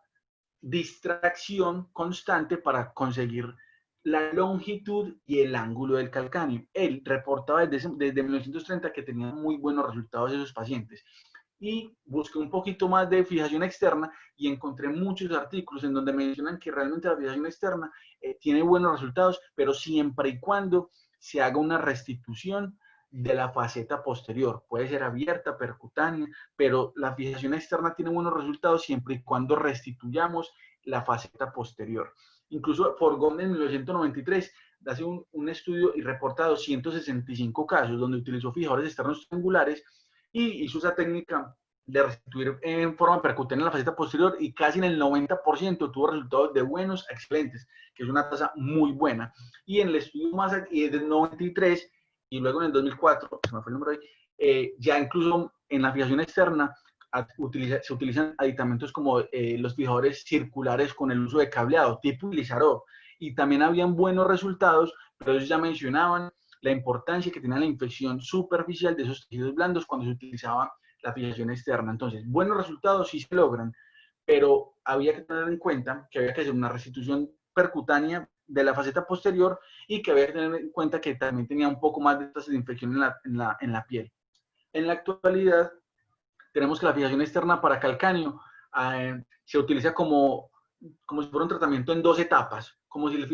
distracción constante para conseguir la longitud y el ángulo del calcáneo. Él reportaba desde 1930 que tenía muy buenos resultados de esos pacientes. Y busqué un poquito más de fijación externa y encontré muchos artículos en donde mencionan que realmente la fijación externa tiene buenos resultados, pero siempre y cuando se haga una restitución de la faceta posterior. Puede ser abierta, percutánea, pero la fijación externa tiene buenos resultados siempre y cuando restituyamos la faceta posterior. Incluso Forgón en 1993 hace un estudio y reporta 265 casos donde utilizó fijadores externos triangulares y hizo esa técnica de restituir en forma percutánea la faceta posterior, y casi en el 90% tuvo resultados de buenos a excelentes, que es una tasa muy buena. Y en el estudio más del 93 y luego en el 2004, se me fue el número ahí, ya incluso en la fijación externa se utilizan aditamentos como los fijadores circulares con el uso de cableado, tipo Lizarov, y también habían buenos resultados, pero ellos ya mencionaban la importancia que tenía la infección superficial de esos tejidos blandos cuando se utilizaba la fijación externa. Entonces, buenos resultados sí se logran, pero había que tener en cuenta que había que hacer una restitución percutánea de la faceta posterior, y que había que tener en cuenta que también tenía un poco más de tasas de infección en la piel. En la actualidad, tenemos que la fijación externa para calcáneo se utiliza como si fuera un tratamiento en 2 etapas, como si la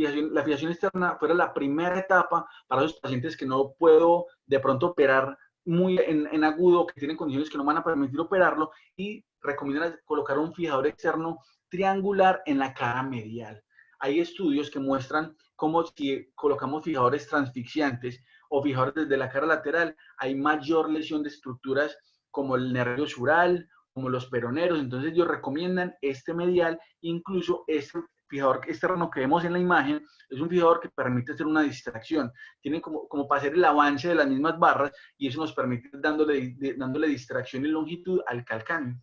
fijación externa fuera la primera etapa para los pacientes que no puedo de pronto operar muy en agudo, que tienen condiciones que no van a permitir operarlo, y recomiendan colocar un fijador externo triangular en la cara medial. Hay estudios que muestran cómo si colocamos fijadores transfixiantes o fijadores desde la cara lateral, hay mayor lesión de estructuras como el nervio sural, como los peroneros. Entonces ellos recomiendan este medial. Incluso este fijador externo que vemos en la imagen es un fijador que permite hacer una distracción, tiene como para hacer el avance de las mismas barras, y eso nos permite dándole distracción y longitud al calcáneo.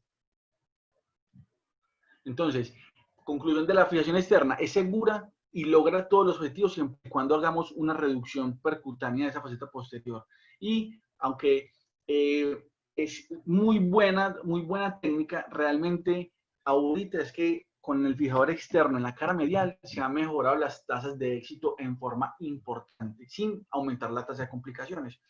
Entonces, conclusión de la fijación externa: es segura y logra todos los objetivos siempre y cuando hagamos una reducción percutánea de esa faceta posterior. Y aunque es muy buena técnica, realmente ahorita es que con el fijador externo en la cara medial se han mejorado las tasas de éxito en forma importante, sin aumentar la tasa de complicaciones.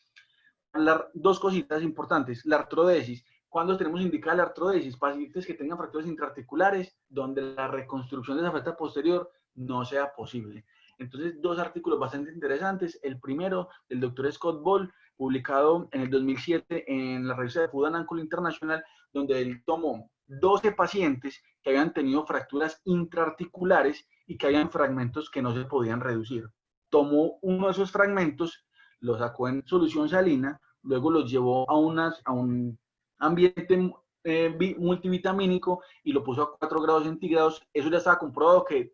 Dos cositas importantes. La artrodesis. ¿Cuándo tenemos indicada la artrodesis? Pacientes que tengan fracturas intraarticulares donde la reconstrucción de esa falta posterior no sea posible. Entonces, dos artículos bastante interesantes. El primero, del doctor Scott Ball, publicado en el 2007 en la revista de Foot and Ankle International, donde él tomó 12 pacientes que habían tenido fracturas intraarticulares y que habían fragmentos que no se podían reducir. Tomó uno de esos fragmentos, lo sacó en solución salina, luego los llevó a un ambiente multivitamínico y lo puso a 4 grados centígrados. Eso ya estaba comprobado que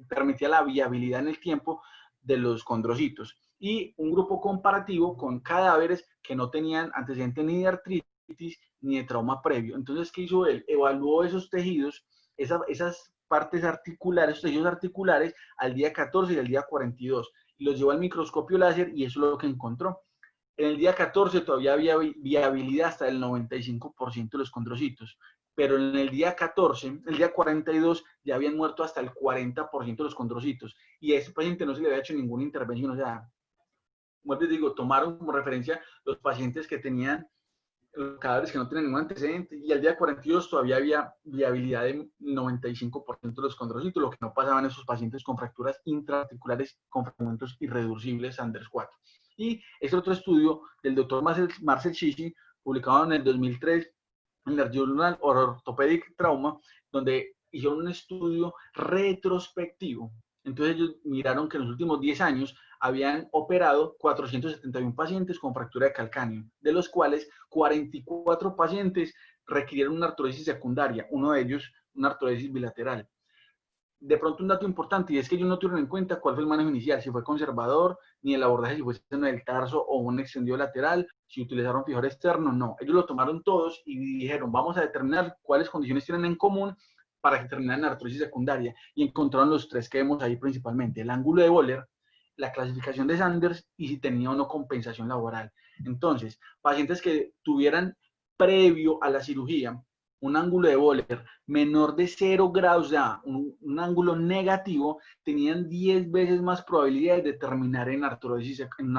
permitía la viabilidad en el tiempo de los condrocitos. Y un grupo comparativo con cadáveres que no tenían antecedentes ni de artritis ni de trauma previo. Entonces, ¿qué hizo él? Evaluó esos tejidos, esas partes articulares, esos tejidos articulares al día 14 y al día 42. Y los llevó al microscopio láser y eso es lo que encontró. En el día 14 todavía había viabilidad hasta el 95% de los condrocitos, pero en el día 14, el día 42, ya habían muerto hasta el 40% de los condrocitos. Y a ese paciente no se le había hecho ninguna intervención. O sea, como les digo, tomaron como referencia los pacientes que tenían cadáveres que no tenían ningún antecedente, y al día 42 todavía había viabilidad del 95% de los condrocitos, lo que no pasaba en esos pacientes con fracturas intraarticulares con fragmentos irreducibles Sanders 4. Y este otro estudio del doctor Marcel Chichi, publicado en el 2003 en el Journal of Orthopedic Trauma, donde hicieron un estudio retrospectivo. Entonces ellos miraron que en los últimos 10 años habían operado 471 pacientes con fractura de calcáneo, de los cuales 44 pacientes requirieron una artrodesis secundaria, uno de ellos una artrodesis bilateral. De pronto un dato importante, y es que ellos no tuvieron en cuenta cuál fue el manejo inicial, si fue conservador, ni el abordaje si fue en el tarso o un extendido lateral, si utilizaron fijador externo, no. Ellos lo tomaron todos y dijeron, vamos a determinar cuáles condiciones tienen en común para que terminaran la artrosis secundaria, y encontraron los tres que vemos ahí principalmente: el ángulo de Wöhler, la clasificación de Sanders y si tenía o no compensación laboral. Entonces, pacientes que tuvieran previo a la cirugía un ángulo de Wöhler menor de 0 grados, ya un ángulo negativo, tenían 10 veces más probabilidades de terminar en una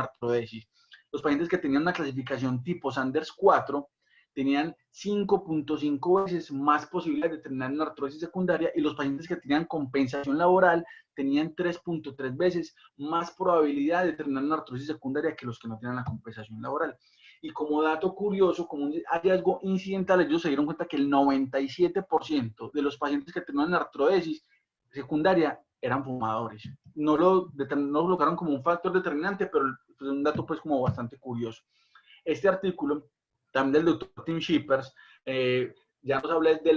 artrodesis. Los pacientes que tenían una clasificación tipo Sanders 4 tenían 5.5 veces más posibilidades de terminar en una artrodesis secundaria, y los pacientes que tenían compensación laboral tenían 3.3 veces más probabilidad de terminar en una artrosis secundaria que los que no tenían la compensación laboral. Y como dato curioso, como un hallazgo incidental, ellos se dieron cuenta que el 97% de los pacientes que tenían artrodesis secundaria eran fumadores. No lo colocaron como un factor determinante, pero es un dato pues como bastante curioso. Este artículo, también del doctor Tim Shippers, ya nos habla de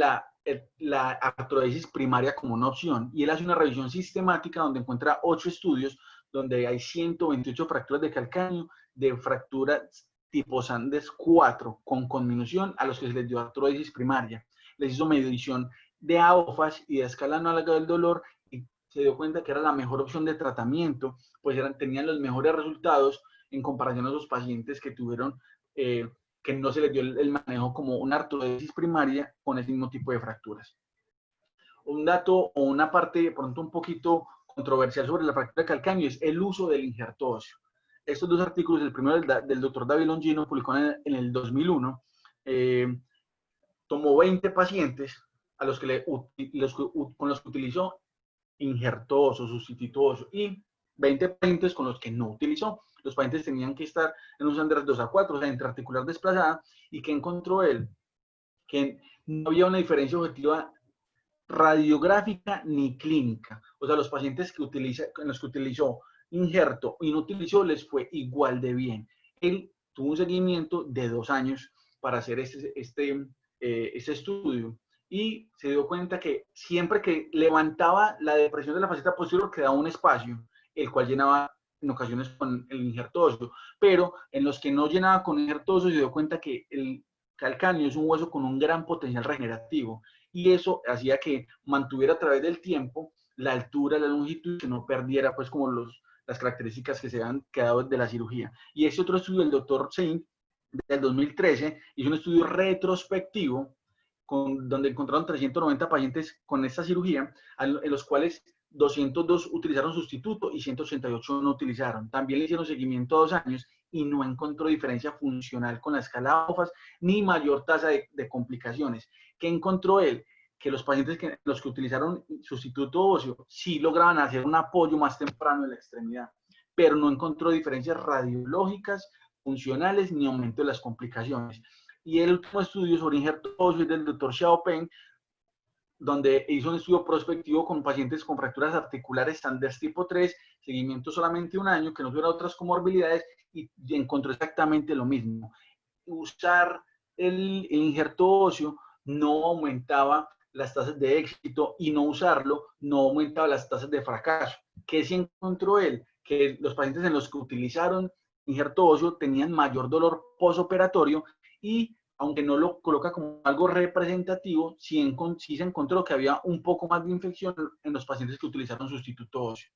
la artrodesis primaria como una opción, y él hace una revisión sistemática donde encuentra 8 estudios donde hay 128 fracturas de calcáneo de fracturas tipo Sanders 4 con conminución a los que se les dio artrodesis primaria. Les hizo medición de AOFAS y de escala análoga del dolor y se dio cuenta que era la mejor opción de tratamiento, pues tenían los mejores resultados en comparación a los pacientes que tuvieron que no se les dio el manejo como una artrodesis primaria con ese mismo tipo de fracturas. Un dato o una parte de pronto un poquito controversial sobre la fractura de calcáneo es el uso del injerto óseo. Estos dos artículos, el primero del doctor David Longino, publicado en el 2001, tomó 20 pacientes con los que utilizó injerto óseo, sustituto óseo, y 20 pacientes con los que no utilizó. Los pacientes tenían que estar en un Sanders 2A4, o sea, intraarticular desplazada, y que encontró él que no había una diferencia objetiva radiográfica ni clínica. O sea, los pacientes en los que utilizó injerto y no utilizó les fue igual de bien. Él tuvo un seguimiento de 2 años para hacer este estudio, y se dio cuenta que siempre que levantaba la depresión de la faceta posterior quedaba un espacio, el cual llenaba en ocasiones con el injerto óseo, pero en los que no llenaba con injerto óseo se dio cuenta que el calcáneo es un hueso con un gran potencial regenerativo, y eso hacía que mantuviera a través del tiempo la altura, la longitud, que no perdiera pues como las características que se han quedado de la cirugía. Y ese otro estudio del doctor Saint del 2013 hizo un estudio retrospectivo donde encontraron 390 pacientes con esta cirugía, en los cuales 202 utilizaron sustituto y 188 no utilizaron. También le hicieron seguimiento a 2 años y no encontró diferencia funcional con la escala OFAS ni mayor tasa de complicaciones. ¿Qué encontró él? Que los pacientes los que utilizaron sustituto óseo sí lograban hacer un apoyo más temprano en la extremidad, pero no encontró diferencias radiológicas, funcionales ni aumento de las complicaciones. Y el último estudio sobre injerto óseo es del Dr. Xiaopeng, donde hizo un estudio prospectivo con pacientes con fracturas articulares Sanders tipo 3, seguimiento solamente 1 año, que no tuviera otras comorbilidades, y encontró exactamente lo mismo. Usar el injerto óseo no aumentaba las tasas de éxito y no usarlo no aumentaba las tasas de fracaso. ¿Qué sí encontró él? Que los pacientes en los que utilizaron injerto óseo tenían mayor dolor postoperatorio y aunque no lo coloca como algo representativo, sí se encontró que había un poco más de infección en los pacientes que utilizaron sustituto óseo.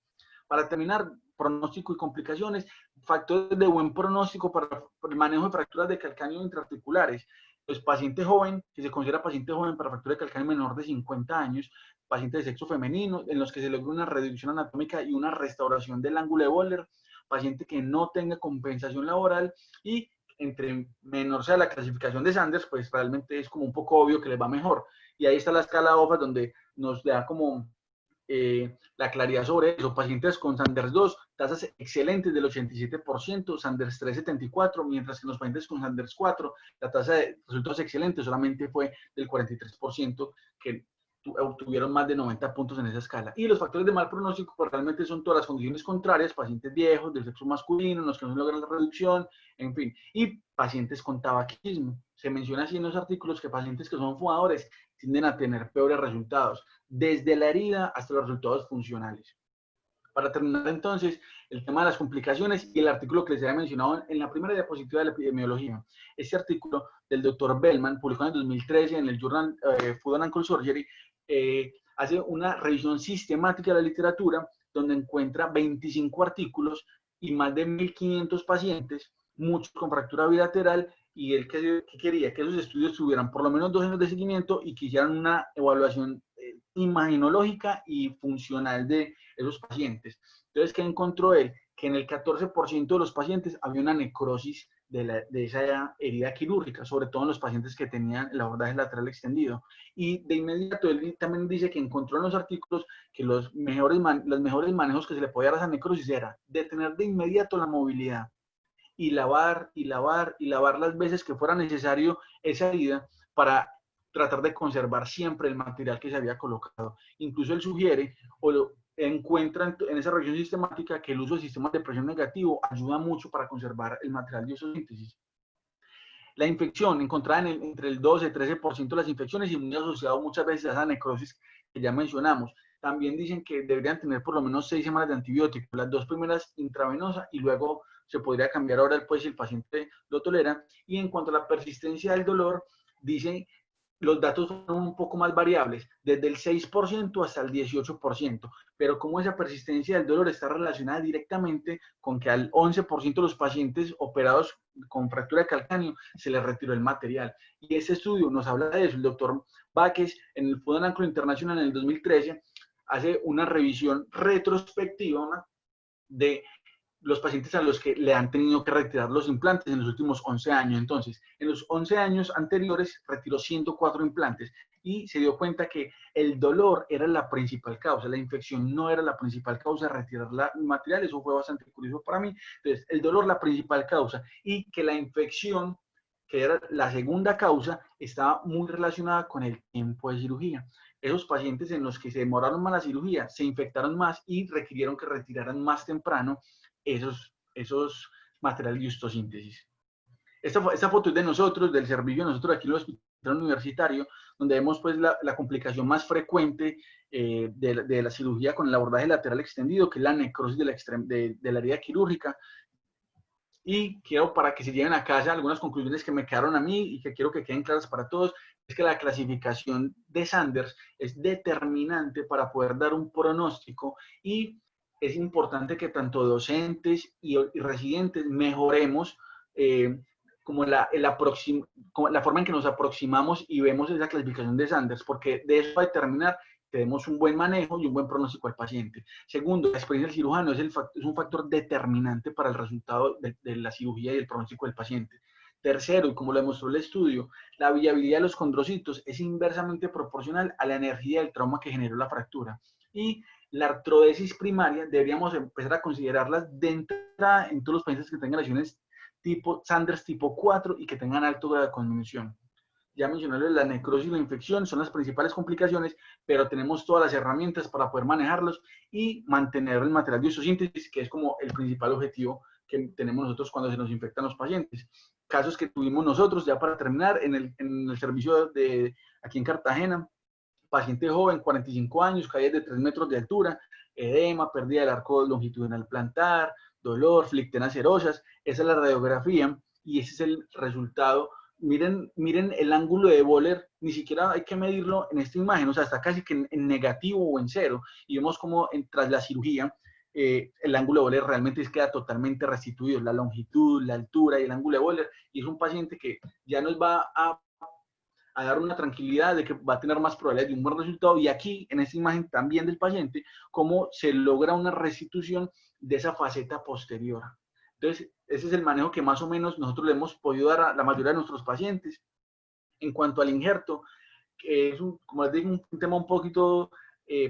Para terminar, pronóstico y complicaciones, factores de buen pronóstico para el manejo de fracturas de calcáneo intraarticulares. Pues paciente joven, que se considera paciente joven para fractura de calcáneo menor de 50 años, paciente de sexo femenino, en los que se logra una reducción anatómica y una restauración del ángulo de Wohler, paciente que no tenga compensación laboral y entre menor sea la clasificación de Sanders, pues realmente es como un poco obvio que les va mejor. Y ahí está la escala OFAS donde nos da como la claridad sobre eso. Pacientes con Sanders 2, tasas excelentes del 87%, Sanders 3, 74%, mientras que en los pacientes con Sanders 4, la tasa de resultados excelentes solamente fue del 43%, que obtuvieron más de 90 puntos en esa escala. Y los factores de mal pronóstico pues, realmente son todas las condiciones contrarias, pacientes viejos, del sexo masculino, en los que no logran la reducción, en fin, y pacientes con tabaquismo. Se menciona así en los artículos que pacientes que son fumadores tienden a tener peores resultados, desde la herida hasta los resultados funcionales. Para terminar entonces, el tema de las complicaciones y el artículo que les había mencionado en la primera diapositiva de la epidemiología. Este artículo del Dr. Bellman, publicado en el 2013 en el Journal Food and Ankle Surgery, hace una revisión sistemática de la literatura donde encuentra 25 artículos y más de 1.500 pacientes, muchos con fractura bilateral, y él que quería que esos estudios tuvieran por lo menos 2 años de seguimiento y que hicieran una evaluación imaginológica y funcional de esos pacientes. Entonces, ¿qué encontró él? Que en el 14% de los pacientes había una necrosis de esa herida quirúrgica, sobre todo en los pacientes que tenían el abordaje lateral extendido. Y de inmediato él también dice que encontró en los artículos que los mejores manejos que se le podía dar a esa necrosis era detener de inmediato la movilidad y lavar y lavar y lavar las veces que fuera necesario esa herida para tratar de conservar siempre el material que se había colocado. Incluso él sugiere o encuentra en esa revisión sistemática que el uso de sistemas de presión negativo ayuda mucho para conservar el material de osteosíntesis. La infección encontrada entre el 12 y 13% de las infecciones y muy asociado muchas veces a esa necrosis que ya mencionamos. También dicen que deberían tener por lo menos 6 semanas de antibióticos, las 2 primeras intravenosa y luego se podría cambiar ahora pues si el paciente lo tolera. Y en cuanto a la persistencia del dolor, dicen los datos son un poco más variables, desde el 6% hasta el 18%, pero como esa persistencia del dolor está relacionada directamente con que al 11% de los pacientes operados con fractura de calcáneo se les retiró el material. Y ese estudio nos habla de eso. El doctor Baques en el Food and Ankle International en el 2013 hace una revisión retrospectiva, ¿no?, de los pacientes a los que le han tenido que retirar los implantes en los últimos 11 años. Entonces, en los 11 años anteriores retiró 104 implantes y se dio cuenta que el dolor era la principal causa, la infección no era la principal causa de retirar el material. Eso fue bastante curioso para mí. Entonces, el dolor la principal causa y que la infección, que era la segunda causa, estaba muy relacionada con el tiempo de cirugía. Esos pacientes en los que se demoraron más la cirugía se infectaron más y requirieron que retiraran más temprano esos materiales de osteosíntesis. Esta foto es de nosotros, del servicio de nosotros aquí en el hospital universitario, donde vemos pues la complicación más frecuente de la cirugía con el abordaje lateral extendido, que es la necrosis de la herida quirúrgica. Y quiero, para que se lleven a casa, algunas conclusiones que me quedaron a mí y que quiero que queden claras para todos, es que la clasificación de Sanders es determinante para poder dar un pronóstico y es importante que tanto docentes y residentes mejoremos como la forma en que nos aproximamos y vemos esa clasificación de Sanders, porque de eso va a determinar que demos un buen manejo y un buen pronóstico al paciente. Segundo, la experiencia del cirujano es un factor determinante para el resultado de la cirugía y el pronóstico del paciente. Tercero, y como lo demostró el estudio, la viabilidad de los condrocitos es inversamente proporcional a la energía del trauma que generó la fractura. Y la artrodesis primaria deberíamos empezar a considerarlas de entrada en todos los pacientes que tengan lesiones tipo Sanders tipo 4 y que tengan alto grado de conmoción. Ya mencioné la necrosis y la infección, son las principales complicaciones, pero tenemos todas las herramientas para poder manejarlos y mantener el material de isosíntesis, que es como el principal objetivo que tenemos nosotros cuando se nos infectan los pacientes. Casos que tuvimos nosotros, ya para terminar, en el servicio aquí en Cartagena, paciente joven, 45 años, caída de 3 metros de altura, edema, pérdida del arco longitudinal plantar, dolor, flictenas serosas. Esa es la radiografía y ese es el resultado. Miren el ángulo de Wöhler, ni siquiera hay que medirlo en esta imagen, o sea, está casi que en negativo o en cero. Y vemos como tras la cirugía, el ángulo de Wöhler realmente queda totalmente restituido, la longitud, la altura y el ángulo de Wöhler. Y es un paciente que ya nos va a dar una tranquilidad de que va a tener más probabilidad de un buen resultado. Y aquí, en esta imagen también del paciente, cómo se logra una restitución de esa faceta posterior. Entonces, ese es el manejo que más o menos nosotros le hemos podido dar a la mayoría de nuestros pacientes. En cuanto al injerto, que es, como les digo, un tema un poquito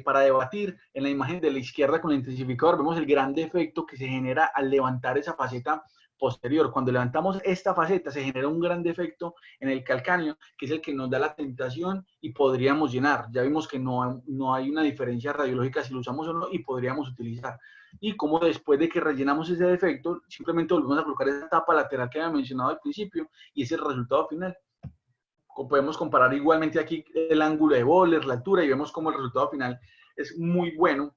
para debatir. En la imagen de la izquierda con el intensificador vemos el gran defecto que se genera al levantar esa faceta posterior. Cuando levantamos esta faceta se genera un gran defecto en el calcáneo, que es el que nos da la tentación y podríamos llenar. Ya vimos que no hay una diferencia radiológica si lo usamos o no y podríamos utilizar. Y como después de que rellenamos ese defecto, simplemente volvemos a colocar esa tapa lateral que había mencionado al principio y ese es el resultado final. Podemos comparar igualmente aquí el ángulo de Wöhler, la altura, y vemos cómo el resultado final es muy bueno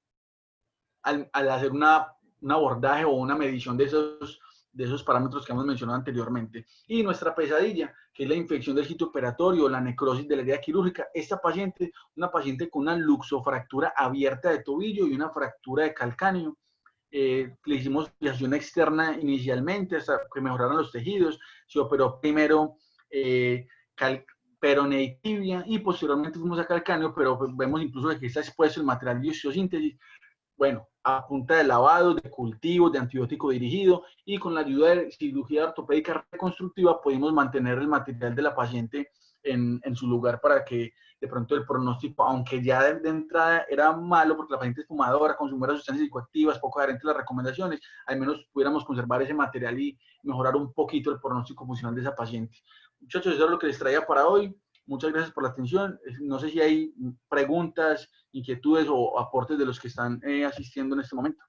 al hacer un abordaje o una medición de esos parámetros que hemos mencionado anteriormente. Y nuestra pesadilla, que es la infección del sitio operatorio, la necrosis de la herida quirúrgica. Esta paciente, una paciente con una luxofractura abierta de tobillo y una fractura de calcáneo. Le hicimos fijación externa inicialmente hasta que mejoraron los tejidos. Se operó primero peroné y tibia y posteriormente fuimos a calcáneo, pero vemos incluso que está expuesto el material de isosíntesis. Bueno, a punta de lavado, de cultivo, de antibiótico dirigido y con la ayuda de cirugía ortopédica reconstructiva pudimos mantener el material de la paciente en su lugar para que de pronto el pronóstico, aunque ya de entrada era malo porque la paciente es fumadora, consumidora de sustancias psicoactivas, poco adherente a las recomendaciones, al menos pudiéramos conservar ese material y mejorar un poquito el pronóstico funcional de esa paciente. Muchachos, eso es lo que les traía para hoy. Muchas gracias por la atención. No sé si hay preguntas, inquietudes o aportes de los que están asistiendo en este momento.